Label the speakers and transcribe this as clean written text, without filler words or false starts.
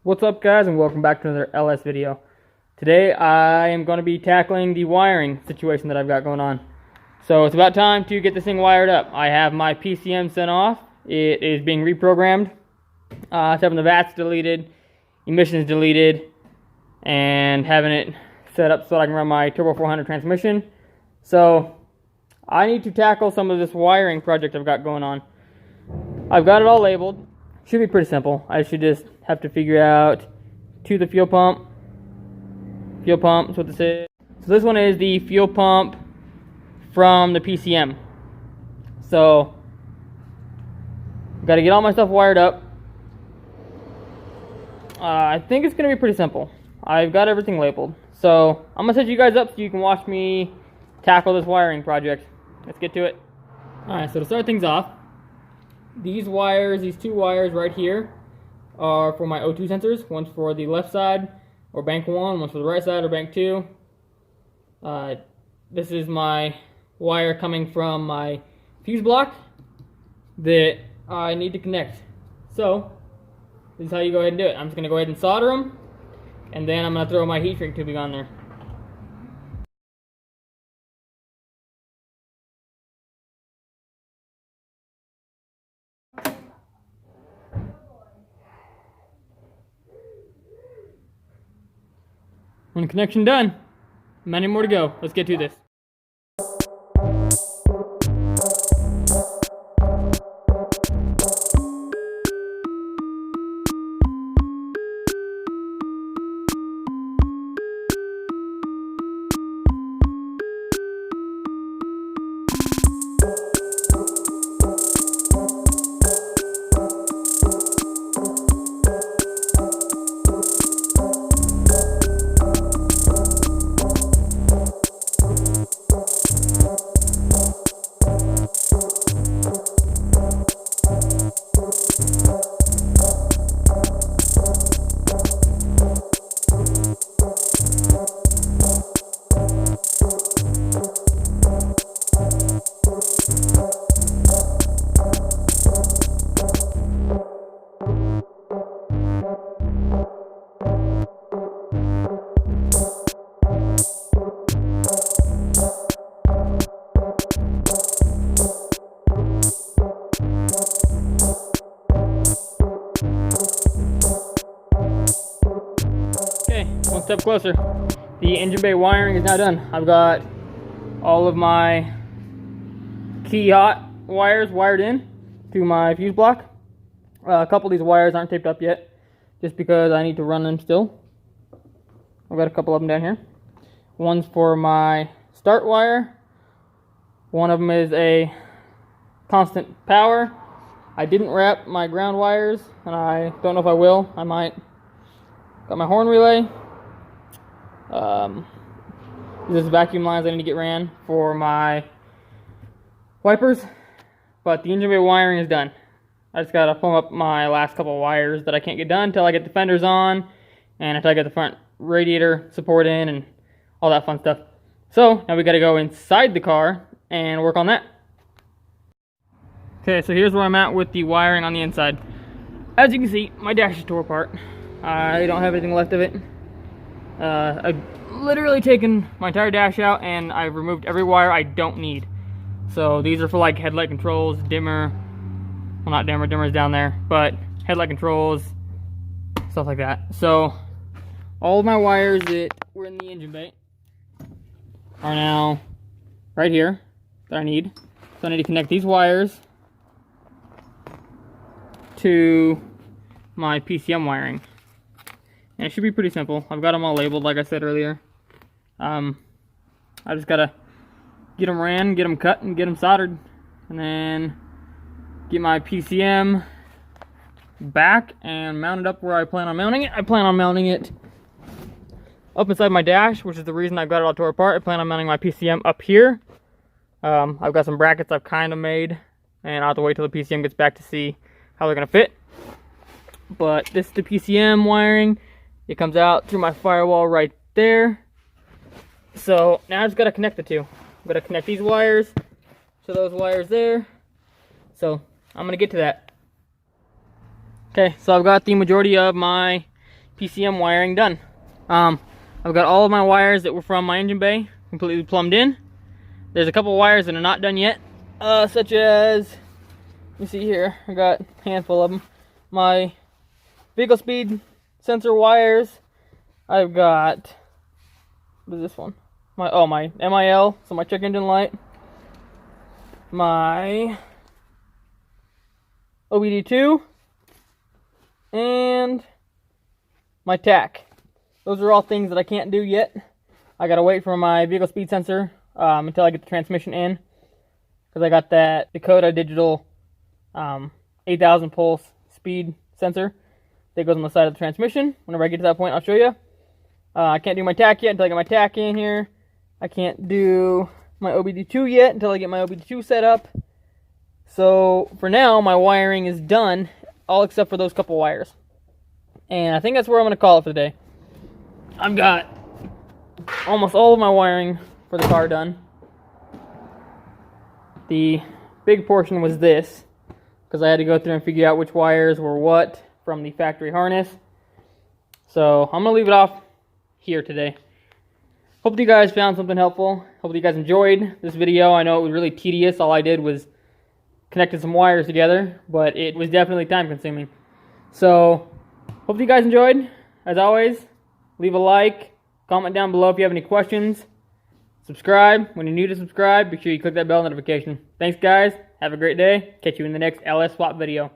Speaker 1: What's up, guys, and welcome back to another LS video. Today I am going to be tackling the wiring situation that I've got going on. So it's about time to get this thing wired up. I have my PCM sent off. It is being reprogrammed. It's having the VATs deleted, emissions deleted, and having it set up so I can run my Turbo 400 transmission. So I need to tackle some of this wiring project I've got going on. I've got it all labeled. Should be pretty simple. I should just have to figure out to the fuel pump. Fuel pump is what this is. So this one is the fuel pump from the PCM. So got to get all my stuff wired up. I think it's going to be pretty simple. I've got everything labeled. So I'm going to set you guys up so you can watch me tackle this wiring project. Let's get to it. Alright, so to start things off, these wires, these two wires right here, are for my O2 sensors. One's for the left side, or bank 1, one's for the right side, or bank 2. This is my wire coming from my fuse block that I need to connect. So, this is how you go ahead and do it. I'm just going to go ahead and solder them, and then I'm going to throw my heat shrink tubing on there. One connection done. Many more to go. Let's get to this. One step closer. The engine bay wiring is now done. I've got all of my key hot wires wired in to my fuse block. A couple of these wires aren't taped up yet, just because I need to run them still. I've got a couple of them down here. One's for my start wire. One of them is a constant power. I didn't wrap my ground wires, and I don't know if I will. I might. Got my horn relay. These are vacuum lines I need to get ran for my wipers, but the engine bay wiring is done. I just gotta plumb up my last couple of wires that I can't get done until I get the fenders on and until I get the front radiator support in and all that fun stuff. So now we gotta go inside the car and work on that. Okay, so here's where I'm at with the wiring on the inside. As you can see, my dash is tore apart. I don't have anything left of it. I've literally taken my entire dash out and I've removed every wire I don't need. So these are for like headlight controls, dimmer, well not dimmer, dimmer's down there, but headlight controls, stuff like that. So all of my wires that were in the engine bay are now right here that I need. So I need to connect these wires to my PCM wiring. And it should be pretty simple. I've got them all labeled like I said earlier. I just gotta get them ran, get them cut, and get them soldered. And then get my PCM back and mount it up where I plan on mounting it. I plan on mounting it up inside my dash, which is the reason I've got it all tore apart. I plan on mounting my PCM up here. I've got some brackets I've kind of made, and I'll have to wait till the PCM gets back to see how they're gonna fit. But this is the PCM wiring. It comes out through my firewall right there. So now I just gotta connect the two. I'm gonna connect these wires to those wires there. So I'm gonna get to that. Okay, so I've got the majority of my PCM wiring done. I've got all of my wires that were from my engine bay completely plumbed in. There's a couple wires that are not done yet, such as, let me see here, I got a handful of them. My vehicle speed sensor wires. I've got, what is this one? My MIL, so my check engine light. My OBD2 and my TAC. Those are all things that I can't do yet. I gotta wait for my vehicle speed sensor until I get the transmission in, because I got that Dakota digital 8,000 pulse speed sensor that goes on the side of the transmission. Whenever I get to that point, I'll show you. I can't do my TAC yet until I get my TAC in here. I can't do my OBD2 yet until I get my OBD2 set up. So for now, my wiring is done, all except for those couple wires. And I think that's where I'm going to call it for the day. I've got almost all of my wiring for the car done. The big portion was this, because I had to go through and figure out which wires were what from the factory harness. So I'm going to leave it off here today. Hope you guys found something helpful. Hope you guys enjoyed this video. I know it was really tedious. All I did was connected some wires together, but it was definitely time consuming. So hope you guys enjoyed. As always, leave a like, comment down below if you have any questions, subscribe. When you're new to subscribe, be sure you click that bell notification. Thanks guys, have a great day. Catch you in the next LS Swap video.